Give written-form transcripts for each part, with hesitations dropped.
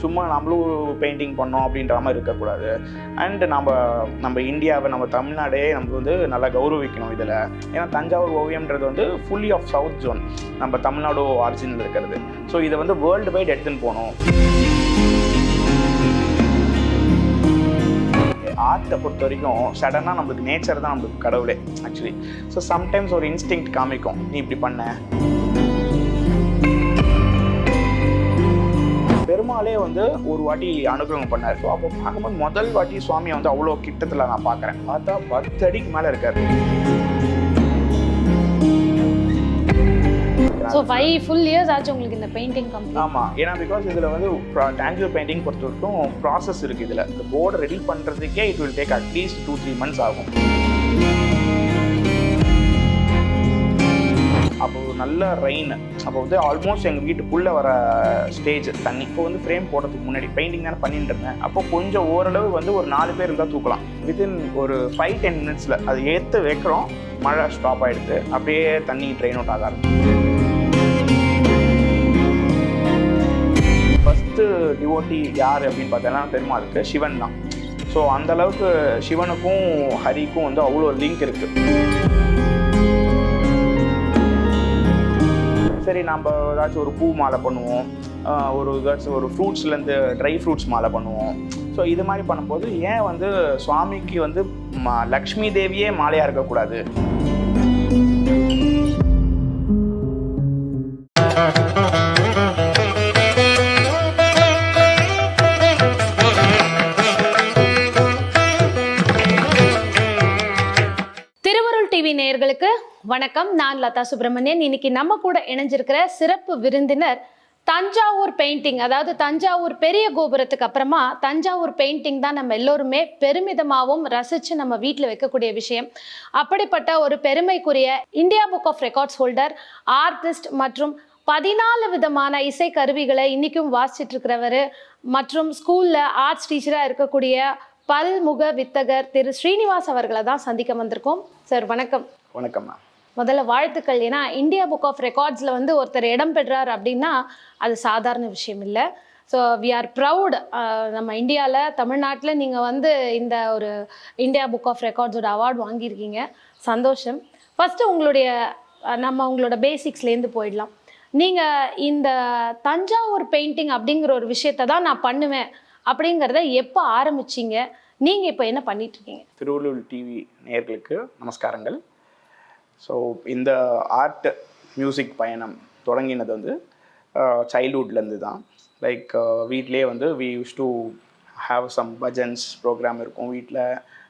சும்மா நம்மளும் பெயிண்டிங் பண்ணோம் அப்படின்ற மாதிரி இருக்கக்கூடாது. அண்ட் நம்ம இந்தியாவை, நம்ம தமிழ்நாடே நம்ம வந்து நல்லா கௌரவிக்கணும் இதில். ஏன்னா தஞ்சாவூர் ஓவியம்ன்றது வந்து ஃபுல்லி ஆஃப் சவுத் ஜோன், நம்ம தமிழ்நாடு ஆரிஜினில் இருக்கிறது. ஸோ இதை வந்து வேர்ல்டு வைட் எடுத்துன்னு போகணும். ஆர்ட்டை பொறுத்த வரைக்கும் சடனாக நம்மளுக்கு நேச்சர் தான் நம்மளுக்கு கடவுளே ஆக்சுவலி. ஸோ சம்டைம்ஸ் ஒரு இன்ஸ்டிங்க்ட் காமிக்கும், நீ இப்படி பண்ண. பெருமாளே வந்து ஒரு வாட்டி அனுகிரகம் பண்ணார். ஸோ அப்போ பார்க்கும்போது முதல் வாட்டி சுவாமியை வந்து அவ்வளோ கிட்டத்தில் நான் பார்க்குறேன். பார்த்தா 10 அடிக்கு மேலே இருக்காரு. ஸோ 5 full years ஆச்சு உங்களுக்கு இந்த பெயிண்டிங் கம்ப்ளீட்? ஆமாம், ஏன்னா பிகாஸ் இதில் வந்து டேஞ்சூர் பெயிண்டிங் பொறுத்த வரைக்கும் ப்ராசஸ் இருக்குது. இதில் இந்த போர்டை ரெடி பண்ணுறதுக்கே it will take at least 2-3 months ஆகும். அப்போ நல்ல ரெயின், அப்போ வந்து ஆல்மோஸ்ட் எங்கள் வீட்டுக்குள்ளே வர ஸ்டேஜ் தண்ணி. இப்போ வந்து ஃப்ரேம் போடுறதுக்கு முன்னாடி பெயிண்டிங் தானே பண்ணிட்டு இருந்தேன். அப்போ கொஞ்சம் ஓரளவு வந்து ஒரு 4 பேர் இருந்தால் தூக்கலாம். வித்தின் ஒரு 5-10 minutes அது ஏற்று வைக்கிறோம், மழை ஸ்டாப் ஆகிடுது, அப்படியே தண்ணி ட்ரெயின் அவுட் ஆக ஆரம்பிச்சு. ஃபஸ்ட்டு டிவோட்டி யார் அப்படின்னு பார்த்தோன்னா பெருமாளுக்கு சிவன் தான். ஸோ அந்தளவுக்கு சிவனுக்கும் ஹரிக்கும் வந்து அவ்வளோ லிங்க் இருக்குது. சரி, நம்ம ஏதாச்சும் ஒரு பூ மாலை பண்ணுவோம், ஏதாச்சும் ஒரு ஃப்ரூட்ஸ்லேருந்து ட்ரை ஃப்ரூட்ஸ் மாலை பண்ணுவோம். ஸோ இது மாதிரி பண்ணும்போது ஏன் வந்து சுவாமிக்கு வந்து லக்ஷ்மி தேவியே மாலையாக இருக்கக்கூடாது? டிவி நேயர்களுக்கு வணக்கம். நான் லதா சுப்பிரமணியன். இன்னைக்கு நம்ம கூட இணைஞ்சிருக்கிற சிறப்பு விருந்தினர் தஞ்சாவூர் பெயிண்டிங், அதாவது தஞ்சாவூர் பெரிய கோபுரத்துக்கு அப்புறமா தஞ்சாவூர் பெயிண்டிங் தான் நம்ம எல்லோருமே பெருமிதமாகவும் ரசித்து நம்ம வீட்டில் வைக்கக்கூடிய விஷயம். அப்படிப்பட்ட ஒரு பெருமைக்குரிய India book of records holder, artist மற்றும் 14 விதமான இசை கருவிகளை இன்றைக்கும் வாசிச்சுட்டு இருக்கிறவர் மற்றும் ஸ்கூலில் ஆர்ட்ஸ் டீச்சராக இருக்கக்கூடிய பல்முக வித்தகர் திரு ஸ்ரீனிவாஸ் அவர்களை தான் சந்திக்க வந்திருக்கோம். சார் வணக்கம். வணக்கம். முதல்ல வாழ்த்துக்கள். ஏன்னா இந்தியா புக் ஆஃப் ரெக்கார்ட்ஸில் வந்து ஒருத்தர் இடம் பெற்றார் அப்படின்னா அது சாதாரண விஷயம் இல்லை. So we are proud. நம்ம இந்தியாவில், தமிழ்நாட்டில் நீங்கள் வந்து இந்த ஒரு இந்தியா புக் ஆஃப் ரெக்கார்ட்ஸோட அவார்டு வாங்கியிருக்கீங்க, சந்தோஷம். ஃபஸ்ட்டு உங்களோட பேசிக்ஸ்லேருந்து போயிடலாம். நீங்கள் இந்த தஞ்சாவூர் பெயிண்டிங் அப்படிங்கிற ஒரு விஷயத்தை தான் நான் பண்ணுவேன் அப்படிங்கிறத எப்போ ஆரம்பிச்சிங்க? நீங்கள் இப்போ என்ன பண்ணிகிட்ருக்கீங்க? திருவள்ளூர் டிவி நேயர்களுக்கு நமஸ்காரங்கள். ஸோ இந்த ஆர்ட் மியூசிக் பயணம் தொடங்கினது வந்து சைல்ட்ஹுட்லேருந்து தான். லைக் வீட்டிலே வந்து we use to have some bhajans programme இருக்கும் வீட்டில்.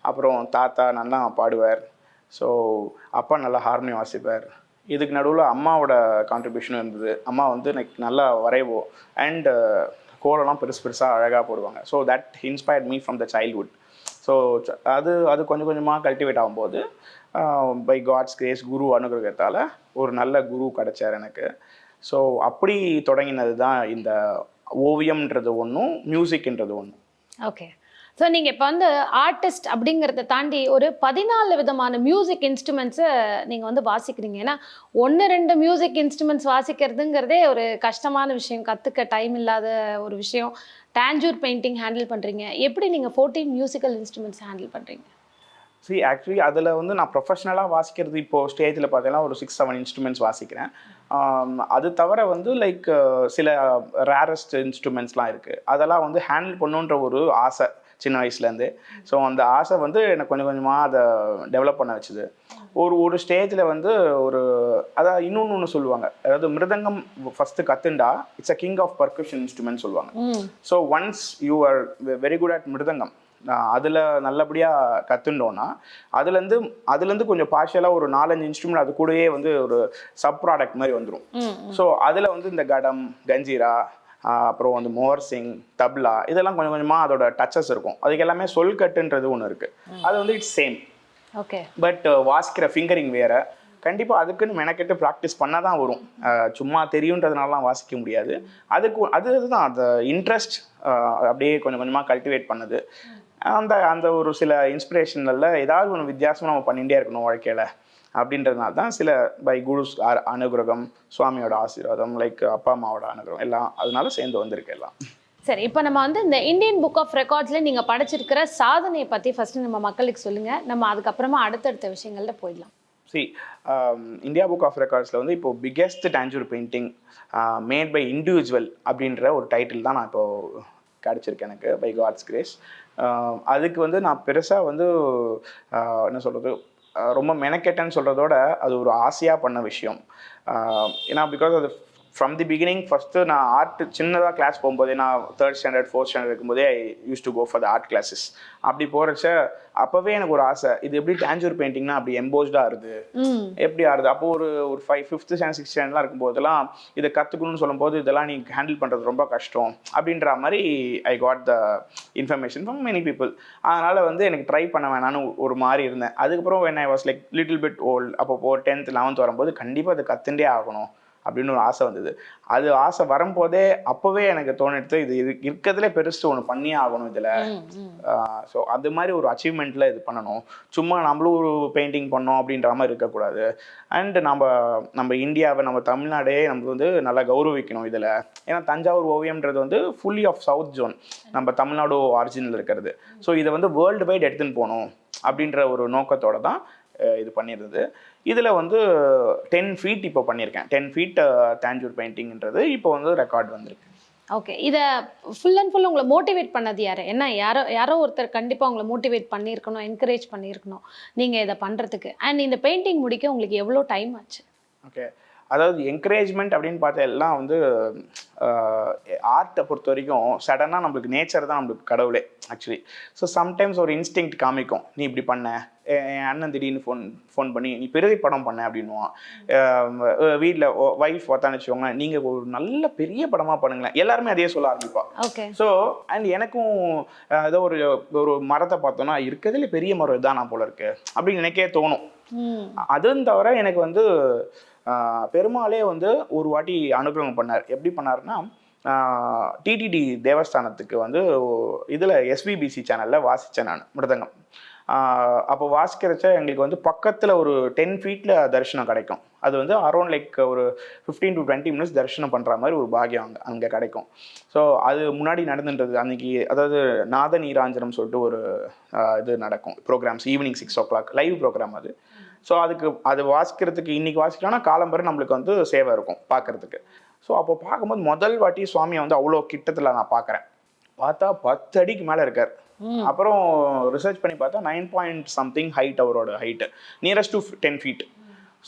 அப்புறம் தாத்தா நல்லா பாடுவார், ஸோ அப்பா நல்லா ஹார்மோனியம் வாசிப்பார். இதுக்கு நடுவில் அம்மாவோட கான்ட்ரிபியூஷனும் இருந்தது. அம்மா வந்து நல்லா வரைவோம் அண்ட் கோலம்லாம் பெருசாக அழகாக போடுவாங்க. So that inspired me from the childhood. So அது கொஞ்சம் கொஞ்சமாக கல்டிவேட் ஆகும்போது பை காட்ஸ் கிரேஸ், குரு அனுகிரகத்தால் ஒரு நல்ல குரு கிடச்சார் எனக்கு. ஸோ அப்படி தொடங்கினது தான் இந்த ஓவியம்ன்றது ஒன்றும், மியூசிக்ன்றது ஒன்றும். ஓகே. ஸோ நீங்கள் இப்போ வந்து ஆர்டிஸ்ட் அப்படிங்கிறத தாண்டி ஒரு 14 விதமான மியூசிக் இன்ஸ்ட்ருமெண்ட்ஸை நீங்கள் வந்து வாசிக்கிறீங்க. ஏன்னா 1-2 மியூசிக் இன்ஸ்ட்ருமெண்ட்ஸ் வாசிக்கிறதுங்கிறதே ஒரு கஷ்டமான விஷயம், கற்றுக்க டைம் இல்லாத ஒரு விஷயம். டேஞ்சூர் பெயிண்டிங் ஹேண்டில் பண்ணுறீங்க, எப்படி நீங்கள் 14 மியூசிக்கல் இன்ஸ்ட்ருமெண்ட்ஸ் ஹேண்டில் பண்ணுறீங்க? ஆக்சுவலி அதில் வந்து நான் ப்ரொஃபஷ்னலாக வாசிக்கிறது இப்போது ஸ்டேஜில் பார்த்தீங்கன்னா ஒரு 6-7 இன்ஸ்ட்ருமெண்ட்ஸ் வாசிக்கிறேன். அது தவிர வந்து லைக் சில ரேரஸ்ட் இன்ஸ்ட்ருமெண்ட்ஸ்லாம் இருக்குது, அதெல்லாம் வந்து ஹேண்டில் பண்ணுன்ற ஒரு ஆசை சின்ன வயசுலேருந்து. ஸோ அந்த ஆசை வந்து எனக்கு கொஞ்சம் கொஞ்சமாக அதை டெவலப் பண்ண வச்சுது. ஒரு ஸ்டேஜில் வந்து அதாவது இன்னொன்று சொல்லுவாங்க, அதாவது மிருதங்கம் ஃபஸ்ட்டு கற்றுண்டா it's a king of percussion instrument சொல்லுவாங்க. So once you are very good at mridangam, அதில் நல்லபடியாக கற்றுண்டோன்னா அதுலேருந்து கொஞ்சம் பார்ஷியலாக ஒரு 4-5 இன்ஸ்ட்ருமெண்ட் அது கூடயே வந்து ஒரு சப் ப்ராடக்ட் மாதிரி வந்துடும். ஸோ அதில் வந்து இந்த கடம், கஞ்சீரா, அப்புறம் வந்து மோர்சிங், தப்லா, இதெல்லாம் கொஞ்சம் கொஞ்சமாக அதோட டச்சஸ் இருக்கும். அதுக்கு எல்லாமே சொல்கட்டுன்றது ஒன்று இருக்குது, அது வந்து இட்ஸ் சேம். ஓகே. பட் வாசிக்கிற ஃபிங்கரிங் வேறு. கண்டிப்பாக அதுக்குன்னு மெனக்கெட்டு ப்ராக்டிஸ் பண்ணால் தான் வரும். சும்மா தெரியுன்றதுனாலாம் வாசிக்க முடியாது. அதுதான் அந்த இன்ட்ரெஸ்ட் அப்படியே கொஞ்சம் கொஞ்சமாக கல்டிவேட் பண்ணுது. அந்த ஒரு சில இன்ஸ்பிரேஷனில் ஏதாவது ஒன்று வித்தியாசமாக நம்ம பண்ணிகிட்டே இருக்கணும் வாழ்க்கையில் அப்படின்றதுனால தான் சில பை குரு அனுகிரகம், சுவாமியோட ஆசீர்வாதம், லைக் அப்பா அம்மாவோட அனுகிரகம் எல்லாம் அதனால சேர்ந்து வந்திருக்கு எல்லாம். சரி, இப்போ நம்ம வந்து இந்த இந்தியன் புக் ஆஃப் ரெக்கார்ட்ஸ்ல நீங்க படைச்சிருக்கிற சாதனையை பத்தி ஃபர்ஸ்ட் நம்ம மக்களுக்கு சொல்லுங்க. நம்ம அதுக்கப்புறமா அடுத்தடுத்த விஷயங்கள்ல போயிடலாம். சி இந்தியா புக் ஆஃப் ரெக்கார்ட்ஸில் வந்து இப்போ biggest Tanjore painting made by individual அப்படின்ற ஒரு டைட்டில் தான் நான் இப்போது கிடச்சிருக்கு எனக்கு பை காட்ஸ் கிரேஸ். அதுக்கு வந்து நான் பெருசாக வந்து என்ன சொல்கிறது, ரொம்ப மெனக்கெட்டேன்னு சொல்கிறதோட அது ஒரு ஆசையாக பண்ண விஷயம். ஏன்னா பிகாஸ் அது ஃப்ரம் தி பிகினிங் ஃபஸ்ட்டு நான் ஆர்ட் சின்னதாக கிளாஸ் போகும்போதே, நான் 3rd ஸ்டாண்டர்ட் 4th ஸ்டாண்டர்ட் இருக்கும்போதே I use to go for the art classes. அப்படி போகிறச்ச அப்போவே எனக்கு ஒரு ஆசை, இது எப்படி டான்ஜூர் பெயிண்டிங்னா அப்படி எம்போஸ்டாக ஆகுது, எப்படி ஆகுது. அப்போது ஒரு 5th ஸ்டாண்டர்ட் 6th ஸ்டாண்டர்ட்லாம் இருக்கும்போதெல்லாம் இதை கற்றுக்கணும்னு சொல்லும்போது இதெல்லாம் நீ ஹேண்டில் பண்ணுறது ரொம்ப கஷ்டம் அப்படின்ற மாதிரி I got the information from many people. அதனால் வந்து எனக்கு ட்ரை பண்ண வேணான்னு ஒரு மாதிரி இருந்தேன். அதுக்கப்புறம் when I was like little bit old, அப்போ 10th 11th வரும்போது கண்டிப்பாக அதை கற்றுண்டே ஆகணும் அப்படின்னு ஒரு ஆசை வந்தது. அது ஆசை வரும்போதே அப்போவே எனக்கு தோணிட்டு இது இருக்கிறதுல பெருசு ஒன்று பண்ணியே ஆகணும் இதில். ஸோ அது மாதிரி ஒரு அச்சீவ்மெண்ட்டில் இது பண்ணணும். சும்மா நம்மளும் ஒரு பெயிண்டிங் பண்ணோம் அப்படின்ற மாதிரி இருக்கக்கூடாது. அண்டு நம்ம இந்தியாவை, நம்ம தமிழ்நாடே நம்ம வந்து நல்லா கௌரவிக்கணும் இதில். ஏன்னா தஞ்சாவூர் ஓவியம்ன்றது வந்து ஃபுல்லி ஆஃப் சவுத் ஜோன், நம்ம தமிழ்நாடு ஆரிஜினில் இருக்கிறது. ஸோ இதை வந்து வேர்ல்டு வைட் எடுத்துன்னு போகணும் அப்படின்ற ஒரு நோக்கத்தோடு தான் இது பண்ணியிருந்தது. இதில் வந்து 10 feet இப்போ பண்ணியிருக்கேன். 10 feet டான்ஜூர் பெயிண்டிங்ன்றது இப்போ வந்து ரெக்கார்ட் வந்திருக்கு. ஓகே, இதை ஃபுல் அண்ட் ஃபுல் உங்களை மோட்டிவேட் பண்ணது யார்? என்ன யாரோ ஒருத்தர் கண்டிப்பாக உங்களை மோட்டிவேட் பண்ணியிருக்கணும், என்கரேஜ் பண்ணியிருக்கணும் நீங்கள் இதை பண்ணுறதுக்கு. அண்ட் இந்த பெயிண்டிங் முடிக்க உங்களுக்கு எவ்வளோ டைம் ஆச்சு? ஓகே, அதாவது என்கரேஜ்மெண்ட் அப்படின்னு பார்த்தா எல்லாம் வந்து ஆர்ட்டை பொறுத்த வரைக்கும் சடனாக நம்மளுக்கு நேச்சர் தான் நம்மளுக்கு கடவுளே ஆக்சுவலி. ஸோ சம்டைம்ஸ் ஒரு இன்ஸ்டிங்க்ட் காமிக்கும், நீ இப்படி பண்ண. என் அண்ணன் திடீர்னு ஃபோன் பண்ணி நீ பெரிய படம் பண்ண அப்படின்னுவான். வீட்டில் ஒய்ஃப் பார்த்தான்னு வச்சுக்கோங்களேன், நீங்கள் ஒரு நல்ல பெரிய படமாக பண்ணுங்களேன், எல்லாருமே அதே சொல்ல ஆரம்பிப்பா. ஓகே. ஸோ அண்ட் எனக்கும் ஏதோ ஒரு மரத்தை பார்த்தோன்னா இருக்கிறதுல பெரிய மரம் இதுதான் நான் போல இருக்கு அப்படின்னு எனக்கே தோணும். அதுவும் தவிர எனக்கு வந்து பெருமாளே வந்து ஒரு வாட்டி அனுகிரகம் பண்ணார். எப்படி பண்ணாருன்னா, டிடிடி தேவஸ்தானத்துக்கு வந்து இதில் SVBC சேனலில் வாசித்தேன் நான் மிருதங்கம். அப்போ வாசிக்கிறச்ச எங்களுக்கு வந்து பக்கத்தில் ஒரு 10 feetல தரிசனம் கிடைக்கும். அது வந்து அரௌண்ட் லைக் ஒரு 15 to 20 minutes தரிசனம் பண்ணுற மாதிரி ஒரு பாக்கியம் அங்கே கிடைக்கும். ஸோ அது முன்னாடி நடந்துன்றது அன்றைக்கி, அதாவது நாத நீராஞ்சனம் சொல்லிட்டு ஒரு இது நடக்கும் programmes, evening 6 o'clock live programme அது. ஸோ அது வாசிக்கிறதுக்கு இன்றைக்கி வாசிக்கலாம்னா காலம்பரை நம்மளுக்கு வந்து சேவை இருக்கும் பார்க்குறதுக்கு. ஸோ அப்போ பார்க்கும்போது முதல் வாட்டி சுவாமியை வந்து அவ்வளோ கிட்டத்தில் நான் பார்க்குறேன். பார்த்தா 10 அடிக்கு மேலே இருக்கார். அப்புறம் ரிசர்ச் பண்ணி பார்த்தா 9 point something ஹைட், அவரோட height nearest to 10 feet.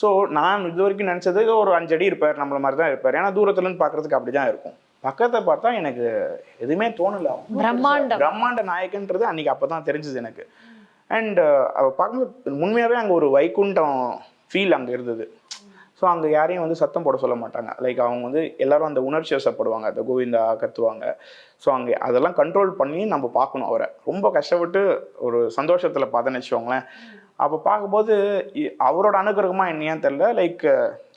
So நான் இது வரைக்கும் நினச்சது ஒரு 5 அடி இருப்பார், நம்மள மாதிரி தான் இருப்பார். ஏன்னா தூரத்துலன்னு பார்க்குறதுக்கு அப்படி தான் இருக்கும். பக்கத்தை பார்த்தா எனக்கு எதுவுமே தோணலை. பிரம்மாண்ட நாயகன்றது அன்றைக்கி அப்போ தான் தெரிஞ்சுது எனக்கு. அண்ட் பார்க்கும்போது உண்மையாகவே அங்கே ஒரு வைகுண்டம் ஃபீல் அங்கே இருந்தது. ஸோ அங்கே யாரையும் வந்து சத்தம் போட சொல்ல மாட்டாங்க. லைக் அவங்க வந்து எல்லாரும் அந்த உணர்ச்சி வசப்படுவாங்க, அந்த கோவிந்தா கத்துவாங்க. ஸோ அங்கே அதெல்லாம் கண்ட்ரோல் பண்ணி நம்ம பார்க்கணும். அவரை ரொம்ப கஷ்டப்பட்டு ஒரு சந்தோஷத்தில் பார்த்தேன்னு வச்சுக்கோங்களேன். அப்போ பார்க்கும்போது அவரோட அனுகிரகமாக என்னையான்னு தெரில, லைக்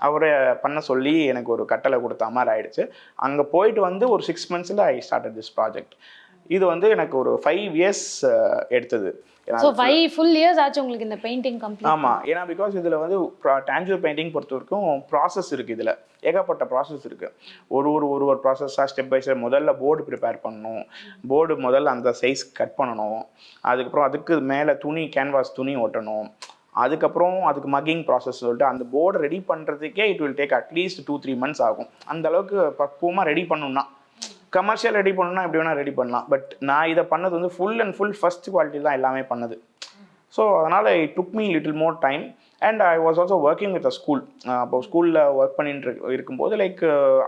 அவரை பண்ண சொல்லி எனக்கு ஒரு கட்டளை கொடுத்த மாதிரி ஆயிடுச்சு. அங்கே போயிட்டு வந்து ஒரு 6 months I started this project. இது வந்து எனக்கு ஒரு 5 years எடுத்தது. So 5 full years ஆச்சு உங்களுக்கு இந்த பெயிண்டிங் கம்ப்ளீட்? ஆமாம், ஏன்னா பிகாஸ் இதில் வந்து டான்ஜூர் பெயிண்டிங் பொறுத்த வரைக்கும் ப்ராசஸ் இருக்குது. இதில் ஏகப்பட்ட ப்ராசஸ் இருக்குது. ஒரு ப்ராசஸாக ஸ்டெப் பை ஸ்டெப். முதல்ல போர்டு ப்ரிப்பேர் பண்ணணும். முதல்ல அந்த சைஸ் கட் பண்ணணும். அதுக்கப்புறம் அதுக்கு மேலே கேன்வாஸ் துணி ஓட்டணும். அதுக்கப்புறம் அதுக்கு மக்கிங் ப்ராசஸ் சொல்லிட்டு அந்த போர்டை ரெடி பண்ணுறதுக்கே it will take at least 2-3 months ஆகும். அந்த அளவுக்கு பக்குவமாக ரெடி பண்ணணும்னா. கமர்ஷியல் ரெடி பண்ணணும்னா எப்படி வேணால் ரெடி பண்ணலாம். பட் நான் இதை பண்ணது வந்து full and full first quality தான் எல்லாமே பண்ணது. ஸோ அதனால் it took me little more time. And I was also working with a school. அப்போ ஸ்கூலில் ஒர்க் பண்ணிட்டு இருக்கும்போது like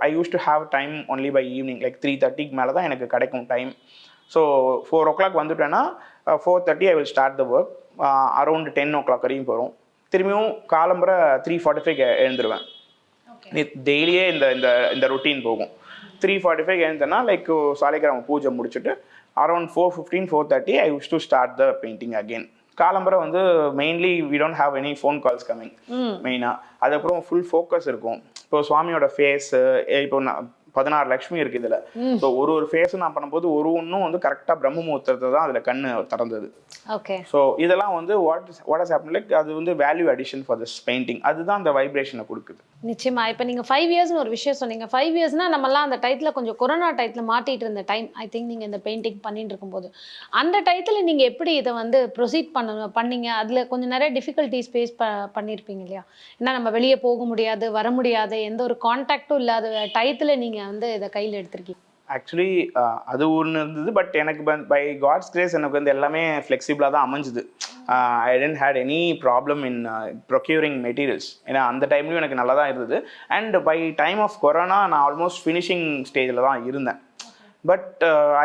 I use to have time only by evening. Like 3:30 மேலே தான் எனக்கு கிடைக்கும் டைம். ஸோ 4 o'clock வந்துட்டேன்னா 4:30 I will start the work. Around 10 o'clock வரையும் போகிறோம். திரும்பியும் காலம்பரை 3:45 எழுந்துருவேன். டெய்லியே இந்த ரொட்டீன் போகும். 3:45 எழுந்தேன்னா லைக் சாலிகிராம பூஜை முடிச்சுட்டு around 4:15 4:30 I use to start the painting again. காலம்பரை வந்து mainly we don't have any phone calls coming மெயினாக. அதுக்கப்புறம் ஃபுல் ஃபோக்கஸ் இருக்கும். இப்போ சுவாமியோட ஃபேஸு, இப்போ நான் 16 லட்சுமி இருக்குது இதில். ஸோ ஒரு ஃபேஸும் நான் பண்ணும்போது ஒன்றும் வந்து கரெக்டாக பிரம்ம முகூர்த்தத்தை தான் அதில் கண்ணு திறந்தது. ஓகே. ஸோ இதெல்லாம் வந்து வாட் இஸ் ஹேப்பன் லைக் அது வந்து value addition for this painting. அதுதான் அந்த வைப்ரேஷனை கொடுக்குது. நிச்சயமா. இப்போ நீங்கள் 5 இயர்ஸ்னு ஒரு விஷயம் சொன்னீங்க. 5 இயர்ஸ்னால் நம்மலாம் அந்த டயத்தில் கொஞ்சம் கொரோனா டயத்தில் மாட்டிகிட்டு இருந்த டைம் ஐ திங்க் நீங்கள் இந்த பெயிண்டிங் பண்ணிட்டு இருக்கும்போது அந்த டயத்தில் நீங்கள் எப்படி இதை வந்து ப்ரொசீட் பண்ணீங்க? அதில் கொஞ்சம் நிறைய டிஃபிகல்ட்டிஸ் ஃபேஸ் பண்ணியிருப்பீங்க இல்லையா? ஏன்னா நம்ம வெளியே போக முடியாது, வர முடியாது, எந்த ஒரு கான்டாக்டும் இல்லாத டயத்தில் நீங்கள் வந்து இதை கையில் எடுத்திருக்கீங்க. ஆக்சுவலி அது ஒன்று இருந்தது. பட் எனக்கு பை காட்ஸ் கிரேஸ் எனக்கு வந்து எல்லாமே ஃப்ளெக்சிபிளாக தான் அமைஞ்சுது. I didn't had any problem in procuring materials. ஏன்னா அந்த டைம்லையும் எனக்கு நல்லா தான் இருந்தது. And by time of corona நான் ஆல்மோஸ்ட் ஃபினிஷிங் ஸ்டேஜில் தான் இருந்தேன். But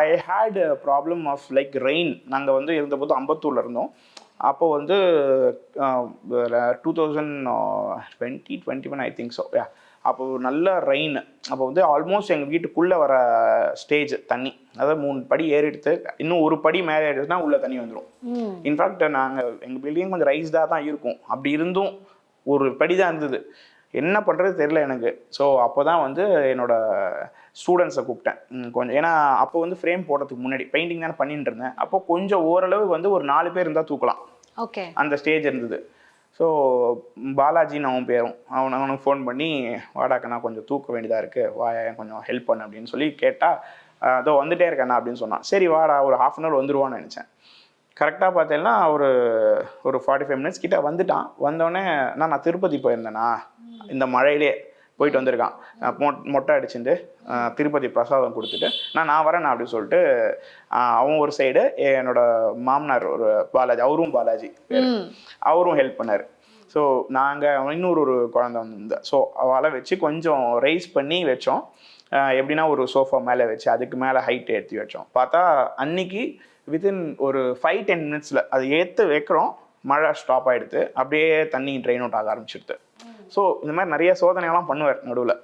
I had problem of like rain. நாங்கள் வந்து இருந்தபோது அம்பத்தூரில் இருந்தோம். அப்போ வந்து 2021 ஐ திங்க் ஸோ யா. அப்போ நல்ல ரெயின். அப்போ வந்து ஆல்மோஸ்ட் எங்கள் வீட்டுக்குள்ளே வர ஸ்டேஜ் தண்ணி, அதாவது 3 படி ஏறி எடுத்து இன்னும் ஒரு படி மேலே எடுத்துனா உள்ள தண்ணி வந்துடும். இன்ஃபேக்ட் நாங்கள் எங்கள் பில்டிங் கொஞ்சம் ரைஸ்டாக தான் இருக்கும். அப்படி இருந்தும் ஒரு படி தான் இருந்தது. என்ன பண்ணுறது தெரியல எனக்கு. ஸோ அப்போ தான் வந்து என்னோட ஸ்டூடெண்ட்ஸை கூப்பிட்டேன் கொஞ்சம். ஏன்னா அப்போ வந்து ஃப்ரேம் போடுறதுக்கு முன்னாடி பெயிண்டிங் தானே பண்ணிட்டு இருந்தேன். அப்போ கொஞ்சம் ஓரளவு வந்து ஒரு 4 பேர் இருந்தால் தூக்கலாம். ஓகே. அந்த ஸ்டேஜ் இருந்தது. ஸோ பாலாஜின்னு அவன் பேரும். அவனுக்கு ஃபோன் பண்ணி வாடாக்கண்ணா கொஞ்சம் தூக்க வேண்டியதாக இருக்குது, வாயா கொஞ்சம் ஹெல்ப் பண்ணு அப்படின்னு சொல்லி கேட்டால் அதோ வந்துட்டே இருக்கண்ணா அப்படின்னு சொன்னான். சரி வாடா ஒரு 1/2 அன் ஹவர் வந்துடுவான்னு நினச்சேன். கரெக்டாக பார்த்தேன்னா ஒரு 45 மினிட்ஸ் கிட்ட வந்துட்டான். வந்தோடனே நான் திருப்பதி போயிருந்தேண்ணா, இந்த மழையிலே போயிட்டு வந்திருக்கான். மொட்டை அடிச்சுட்டு திருப்பதி பிரசாதம் கொடுத்துட்டு நான் வரேண்ணா அப்படின்னு சொல்லிட்டு அவன் ஒரு சைடு, என்னோட மாமனார் ஒரு பாலாஜி, அவரும் பாலாஜி அவரும் ஹெல்ப் பண்ணார். ஸோ நாங்கள் இன்னொரு குழந்தை வந்து ஸோ அவளை வச்சு கொஞ்சம் ரைஸ் பண்ணி வச்சோம். எப்படின்னா ஒரு சோஃபா மேலே வச்சு அதுக்கு மேலே ஹைட் ஏற்றி வச்சோம். பார்த்தா அன்னைக்கு வித்தின் ஒரு 5-10 மினிட்ஸில் அது ஏற்று வைக்கிறோம், மழை ஸ்டாப் ஆகிடுது. அப்படியே தண்ணி ட்ரெயின் அவுட் ஆக ஆரம்பிச்சிடுது. ஸோ இந்த மாதிரி நிறைய சோதனைகள்லாம் பண்ணுவார் நடுவில்.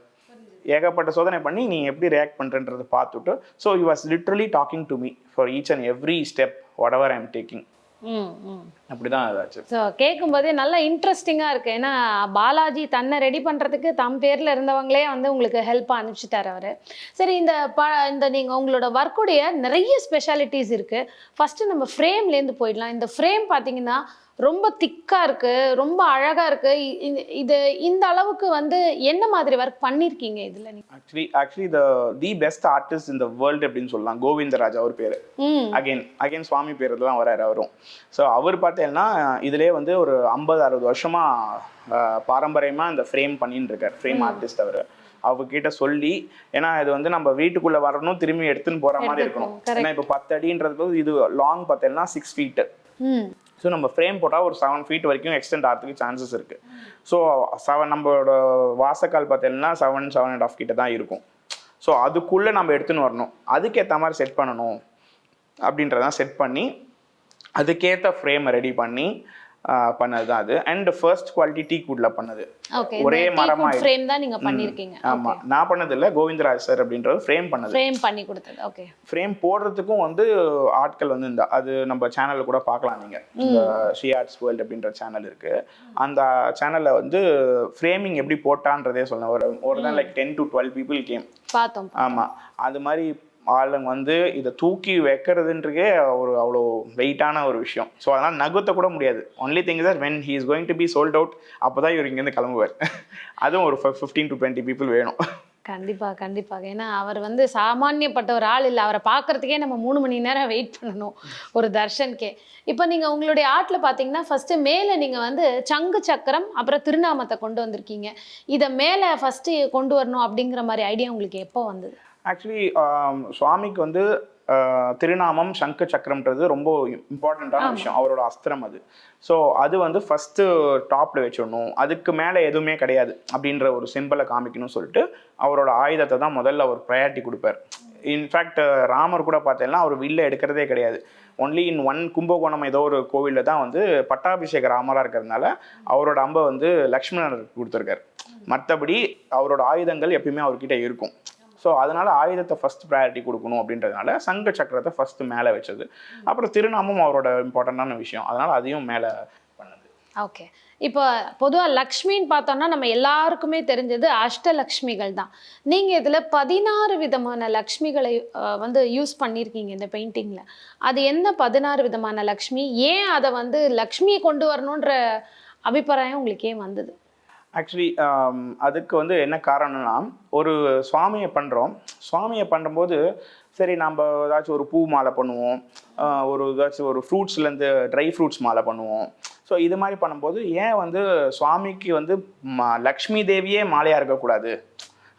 ஏகப்பட்ட சோதனை பண்ணி நீ எப்படி ரியாக்ட் பண்ணுறன்றதை பார்த்துட்டு so you was literally talking to me for each and every step what ever I am taking. அப்படிதான் ஏதாச்சும். ஸோ கேட்கும்போதே நல்லா இன்ட்ரெஸ்டிங்காக இருக்குது. ஏன்னா பாலாஜி தன்னை ரெடி பண்ணுறதுக்கு தம் பேரில் இருந்தவங்களே வந்து உங்களுக்கு ஹெல்ப்பாக அனுப்பிச்சிட்டார் அவர். சரி, இந்த நீங்கள் உங்களோட ஒர்க்குடைய நிறைய ஸ்பெஷாலிட்டிஸ் இருக்குது. ஃபஸ்ட்டு நம்ம ஃப்ரேம்லேருந்து போயிடலாம். இந்த ஃப்ரேம் பார்த்தீங்கன்னா ரொம்ப திக்காக இருக்குது, ரொம்ப அழகாக இருக்குது. இது இந்த அளவுக்கு வந்து என்ன மாதிரி ஒர்க் பண்ணியிருக்கீங்க இதில் நீங்கள்? ஆக்சுவலி தி பெஸ்ட் ஆர்டிஸ்ட் இந்த வேர்ல்டு அப்படின்னு சொல்லலாம் கோவிந்தராஜ் அவர் பேர். அகைன் சுவாமி பேர் தான் வராரு அவரும். ஸோ அவர் பார்த்தீங்கன்னா இதுலேயே வந்து ஒரு 50-60 வருஷமாக பாரம்பரியமாக இந்த ஃப்ரேம் பண்ணின்னு இருக்கார். ஃப்ரேம் ஆர்டிஸ்ட் அவர். அவர்கிட்ட சொல்லி, ஏன்னா இது வந்து நம்ம வீட்டுக்குள்ளே வரணும், திரும்பி எடுத்துன்னு போகிற மாதிரி இருக்கணும். ஏன்னா இப்போ 10 அடின்றது இது லாங் பார்த்தீங்கன்னா 6 ஃபீட்டு. ஸோ நம்ம ஃப்ரேம் போட்டால் ஒரு 7 ஃபீட் வரைக்கும் எக்ஸ்டெண்ட் ஆகிறதுக்கு சான்சஸ் இருக்குது. ஸோ நம்மளோட வாசக்கால் பார்த்தீங்கன்னா 7.5 கிட்ட தான் இருக்கும். ஸோ அதுக்குள்ளே நம்ம எடுத்துன்னு வரணும், அதுக்கேற்ற மாதிரி செட் பண்ணணும் அப்படின்றதான் செட் பண்ணி அதுக்கேற்ற ஃப்ரேமை ரெடி பண்ணி பண்ணது தான் அது. அண்ட் ஃபர்ஸ்ட் குவாலிட்டி டீ குட்ல பண்ணது. ஒரே மரமா ஃப்ரேம் தான் நீங்க பண்ணிருக்கீங்க? ஆமா, நான் பண்ணது இல்ல, கோவிந்தராஜ் சார் அப்படின்றது ஃப்ரேம் பண்ணது. ஃப்ரேம் பண்ணி கொடுத்தது. ஓகே. ஃப்ரேம் போடுறதுக்கும் வந்து ஆட்கள் வந்து இந்த அது நம்ம சேனல்ல கூட பார்க்கலாம் நீங்க. இந்த ஷி ஆர்ட்ஸ் வேர்ல்ட் அப்படின்ற சேனல் இருக்கு. அந்த சேனல்ல வந்து ஃப்ரேமிங் எப்படி போட்டான்றதே சொன்னேன். ஒரு தான் லைக் 10 to 12 people கேம் பார்த்தோம். ஆமா, அது மாதிரி ஆளுங்க வந்து இதை தூக்கி வைக்கிறதுன்றே ஒரு அவ்வளோ வெயிட்டான ஒரு விஷயம். ஸோ அதனால் நகர்த்த கூட முடியாது. Only thing is when he is going to be sold out அப்போ தான் இவர் இங்கேருந்து கிளம்புவார். அதுவும் ஒரு 15 to 20 people வேணும். கண்டிப்பாக கண்டிப்பாக. ஏன்னா அவர் வந்து சாமானியப்பட்ட ஒரு ஆள் இல்லை. அவரை பார்க்குறதுக்கே நம்ம 3 மணி நேரம் வெயிட் பண்ணணும் ஒரு தர்ஷனுக்கே. இப்போ நீங்கள் உங்களுடைய ஆர்ட்டில் பார்த்தீங்கன்னா ஃபஸ்ட்டு மேலே நீங்கள் வந்து சங்கு சக்கரம் அப்புறம் திருநாமத்தை கொண்டு வந்திருக்கீங்க. இதை மேலே ஃபஸ்ட்டு கொண்டு வரணும் அப்படிங்கிற மாதிரி ஐடியா உங்களுக்கு எப்போ வந்தது? ஆக்சுவலி சுவாமிக்கு வந்து திருநாமம் சங்கு சக்கரம்ன்றது ரொம்ப இம்பார்ட்டண்ட்டான விஷயம், அவரோட அஸ்திரம் அது. ஸோ அது வந்து ஃபஸ்ட்டு டாப்பில் வச்சிடணும், அதுக்கு மேலே எதுவுமே கிடையாது அப்படின்ற ஒரு சிம்பிளை காமிக்கணும்னு சொல்லிட்டு அவரோட ஆயுதத்தை தான் முதல்ல அவர் ப்ரையாரிட்டி கொடுப்பார். இன்ஃபேக்ட் ராமர் கூட பார்த்தீங்கன்னா அவர் வில்ல எடுக்கிறதே கிடையாது. ஒன்லி இன் ஒன் கும்பகோணம் ஏதோ ஒரு கோவிலில் தான் வந்து பட்டாபிஷேக ராமராக இருக்கிறதுனால அவரோட அம்பை வந்து லக்ஷ்மணருக்கு கொடுத்துருக்காரு. மற்றபடி அவரோட ஆயுதங்கள் எப்பயுமே அவர்கிட்ட இருக்கும். ஸோ அதனால் ஆயுதத்தை ஃபஸ்ட் ப்ரையாரிட்டி கொடுக்கணும் அப்படின்றதுனால சங்க சக்கரத்தை ஃபஸ்ட்டு மேலே வச்சது. அப்புறம் திருநாமம் அவரோட இம்பார்ட்டண்ட்டான விஷயம், அதனால் அதையும் மேலே பண்ணது. ஓகே. இப்போ பொதுவாக லக்ஷ்மின்னு பார்த்தோம்னா நம்ம எல்லாருக்குமே தெரிஞ்சது அஷ்டலக்ஷ்மிகள் தான். நீங்கள் இதில் 16 விதமான லக்ஷ்மிகளை வந்து யூஸ் பண்ணியிருக்கீங்க இந்த பெயிண்டிங்கில். அது என்ன 16 விதமான லக்ஷ்மி? ஏன் அதை வந்து லக்ஷ்மியை கொண்டு வரணுன்ற அபிப்பிராயம் உங்களுக்கு ஏன் வந்தது? ஆக்சுவலி அதுக்கு வந்து என்ன காரணம்னா, ஒரு சுவாமியை பண்ணுறோம். சுவாமியை பண்ணும்போது சரி நம்ம ஏதாச்சும் ஒரு பூ மாலை பண்ணுவோம், ஏதாச்சும் ஒரு ஃப்ரூட்ஸ்லேருந்து ட்ரை ஃப்ரூட்ஸ் மாலை பண்ணுவோம். ஸோ இது மாதிரி பண்ணும்போது ஏன் வந்து சுவாமிக்கு வந்து லக்ஷ்மி தேவியே மாலையாக இருக்கக்கூடாது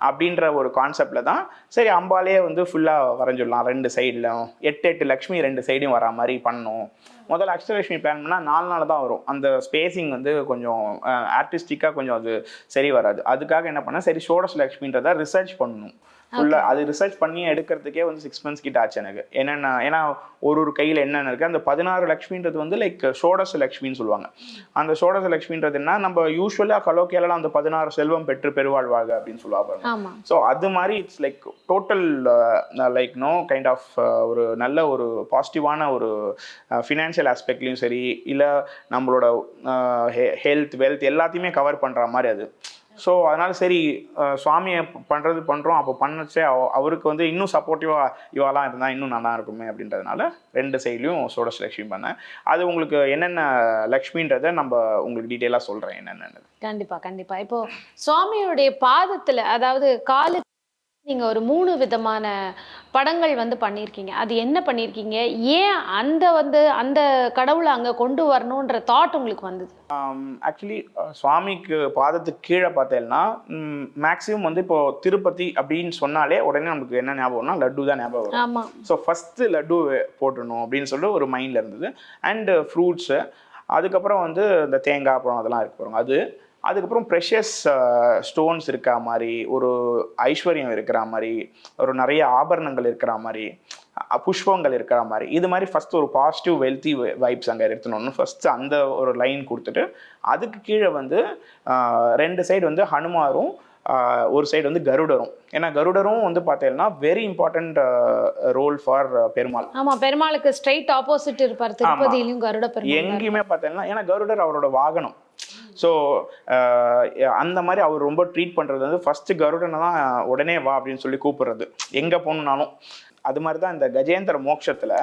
அப்படின்ற ஒரு கான்செப்டில் தான் சரி அம்பாலே வந்து ஃபுல்லாக வரைஞ்சிடலாம் 2 சைட்லையும் 8 லக்ஷ்மி 2 சைடும் வரா மாதிரி பண்ணணும். முதல்ல அஷ்டலக்ஷ்மி பிளான் பண்ணால் 4 நாள் தான் வரும். அந்த ஸ்பேஸிங் வந்து கொஞ்சம் ஆர்டிஸ்டிக்காக கொஞ்சம் அது சரி வராது. அதுக்காக என்ன பண்ணால் சரி ஷோடச லக்ஷ்மின்றதை ரிசர்ச் பண்ணணும் ஃபுல்லாக. அது ரிசர்ச் பண்ணி எடுக்கிறதுக்கே வந்து 6 months கிட்ட ஆச்சு எனக்கு. ஏன்னா ஒரு கையில் என்னென்ன இருக்குது, அந்த 16 லக்ஷ்மின்றது வந்து லைக் ஷோடச லக்ஷ்மின்னு சொல்லுவாங்க. அந்த ஷோடச லக்ஷ்மின்றது என்ன, நம்ம யூஸ்வலாக கலோக்கியாலாம் அந்த 16 செல்வம் பெற்று பெருவாழ்வாங்க அப்படின்னு சொல்லுவாங்க. ஸோ அது மாதிரி it's like total like kind of ஒரு நல்ல ஒரு பாசிட்டிவான ஒரு ஃபினான்ஷியல் ஆஸ்பெக்ட்லையும் சரி, இல்லை நம்மளோட ஹெல்த் வெல்த் எல்லாத்தையுமே கவர் பண்ணுற மாதிரி அது. ஸோ அதனால சரி சுவாமியை பண்ணுறோம். அப்போ பண்ணச்சே அவருக்கு வந்து இன்னும் சப்போர்ட்டிவாக இவாலாம் இருந்தால் இன்னும் நல்லா இருக்குமே அப்படின்றதுனால 2 சைட்லையும் ஷோடச லக்ஷ்மி பண்ணேன். அது உங்களுக்கு என்னென்ன லக்ஷ்மின்றதை நம்ம உங்களுக்கு டீட்டெயிலாக சொல்கிறேன் என்னென்னு. கண்டிப்பாக. இப்போ சுவாமியுடைய பாதத்தில், அதாவது காலு, நீங்கள் ஒரு 3 விதமான படங்கள் வந்து பண்ணியிருக்கீங்க. அது என்ன பண்ணியிருக்கீங்க? ஏன் அந்த கடவுளை அங்கே கொண்டு வரணுன்ற தாட் உங்களுக்கு வந்தது? ஆக்சுவலி சுவாமிக்கு பாதத்துக்கு கீழே பார்த்தேன்னா மேக்ஸிமம் வந்து இப்போ திருப்பதி அப்படின்னு சொன்னாலே உடனே நமக்கு என்ன ஞாபகம்னா லட்டு தான் ஞாபகம் வரும். ஆமாம். ஸோ ஃபஸ்ட்டு லட்டு போட்டுடணும் அப்படின்னு சொல்லிட்டு ஒரு மைண்டில் இருந்தது. அண்டு ஃப்ரூட்ஸு, அதுக்கப்புறம் வந்து இந்த தேங்காய் அப்புறம் அதெல்லாம் இருக்கு பாருங்க அது. அதுக்கப்புறம் ப்ரெஷியஸ் ஸ்டோன்ஸ் இருக்கிற மாதிரி, ஒரு ஐஸ்வர்யம் இருக்கிற மாதிரி, ஒரு நிறைய ஆபரணங்கள் இருக்கிற மாதிரி, புஷ்பங்கள் இருக்கிற மாதிரி, இது மாதிரி ஃபஸ்ட்டு ஒரு பாசிட்டிவ் வெல்த்தி வைப்ஸ் அங்கே எடுத்துனோன்னு ஃபஸ்ட்டு அந்த ஒரு லைன் கொடுத்துட்டு, அதுக்கு கீழே வந்து 2 சைடு வந்து ஹனுமாரும் ஒரு சைடு வந்து கருடரும். ஏன்னா கருடரும் வந்து பார்த்தீங்கன்னா very important role for Perumal. ஆமாம், பெருமாளுக்கு ஸ்ட்ரைட் ஆப்போசிட் இருப்பார் திருப்பதியிலும் கருட பெருமாள். எங்கேயுமே பார்த்தீங்கன்னா ஏன்னா கருடர் அவரோட வாகனம். ஸோ அந்த மாதிரி அவர் ரொம்ப ட்ரீட் பண்ணுறது வந்து ஃபஸ்ட்டு கருடனை தான் உடனே வா அப்படின்னு சொல்லி கூப்பிடுறது எங்கே போகணுன்னாலும். அது மாதிரி தான் இந்த கஜேந்திர மோட்சத்தில்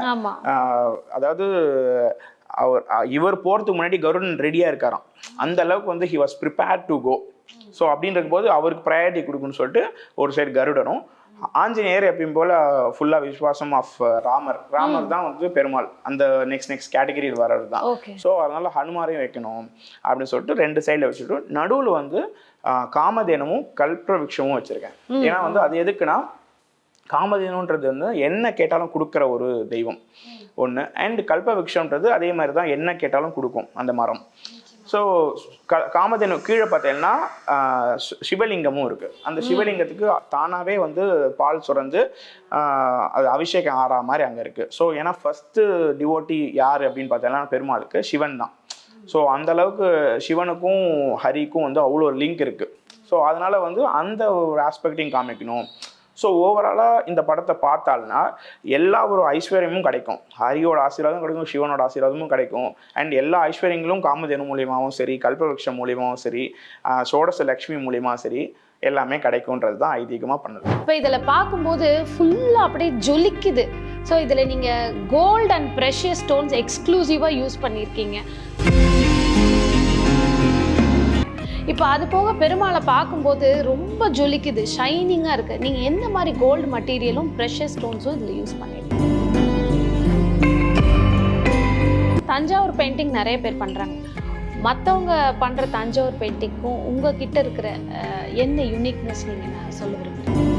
அதாவது இவர் போகிறதுக்கு முன்னாடி கருடன் ரெடியாக இருக்காராம். அந்த அளவுக்கு வந்து he was prepared to go. So அப்படின்ற போது அவருக்கு ப்ரையாரிட்டி கொடுக்குன்னு சொல்லிட்டு ஒரு சைடு கருடனும், ஆஞ்சநேயர் எப்பயும் போல் ஃபுல்லாக விஸ்வாசம் ஆஃப் ராமர் தான் வந்து பெருமாள். அந்த நெக்ஸ்ட் கேட்டகரி வர்றது தான். ஸோ அதனால ஹனுமாரையும் வைக்கணும் அப்படின்னு சொல்லிட்டு 2 சைடில் வச்சுட்டு நடுவில் வந்து காமதேனமும் கல்பவருஷமும் வச்சுருக்கேன். ஏன்னா வந்து அது எதுக்குன்னா காமதேனுன்றது வந்து என்ன கேட்டாலும் கொடுக்குற ஒரு தெய்வம் ஒன்று. அண்ட் கல்பவருஷம்ன்றது அதே மாதிரி தான் என்ன கேட்டாலும் கொடுக்கும் அந்த மரம். ஸோ காமதேனு கீழே பார்த்தீங்கன்னா சிவலிங்கமும் இருக்குது. அந்த சிவலிங்கத்துக்கு தானாகவே வந்து பால் சுரந்து அது அபிஷேகம் ஆறா மாதிரி அங்கே இருக்குது. ஸோ ஏன்னா ஃபஸ்ட்டு டிவோட்டி யார் அப்படின்னு பார்த்தீங்கன்னா பெருமாளுக்கு சிவன் தான். ஸோ அந்தளவுக்கு சிவனுக்கும் ஹரிக்கும் வந்து அவ்வளோ ஒரு லிங்க் இருக்குது. ஸோ அதனால் வந்து அந்த ஒரு ஆஸ்பெக்டையும் காமிக்கணும். ஸோ ஓவராலாக இந்த படத்தை பார்த்தால்னா எல்லா ஒரு ஐஸ்வர்யமும் கிடைக்கும். ஹரியோட ஆசீர்வாதம் கிடைக்கும், சிவனோட ஆசீர்வாதமும் கிடைக்கும். அண்ட் எல்லா ஐஸ்வர்யங்களும் காமதேனு மூலியமாகவும் சரி, கல்பவருஷம் மூலியமாகவும் சரி, ஷோடச லக்ஷ்மி மூலியமாக சரி எல்லாமே கிடைக்கும்ன்றது தான் ஐதீகமாக பண்ணுது. இப்போ இதில் பார்க்கும்போது ஃபுல்லாக அப்படியே ஜொலிக்குது. ஸோ இதில் நீங்கள் கோல்ட் அண்ட் ப்ரெஷியஸ் ஸ்டோன்ஸ் எக்ஸ்க்ளூசிவாக யூஸ் பண்ணியிருக்கீங்க. இப்போ அது போக பெருமாளை பார்க்கும்போது ரொம்ப ஜொலிக்குது, ஷைனிங்காக இருக்குது. நீங்கள் எந்த மாதிரி கோல்டு மெட்டீரியலும் ப்ரெஷியஸ் ஸ்டோன்ஸும் இதில் யூஸ் பண்ணியிருக்கீங்க. தஞ்சாவூர் பெயிண்டிங் நிறைய பேர் பண்ணுறாங்க. மற்றவங்க பண்ணுற தஞ்சாவூர் பெயிண்டிங்க்கும் உங்கள் கிட்ட இருக்கிற என்ன யூனிக்னஸ் நீங்கள் நான் சொல்ல விரும்புகிறேன்?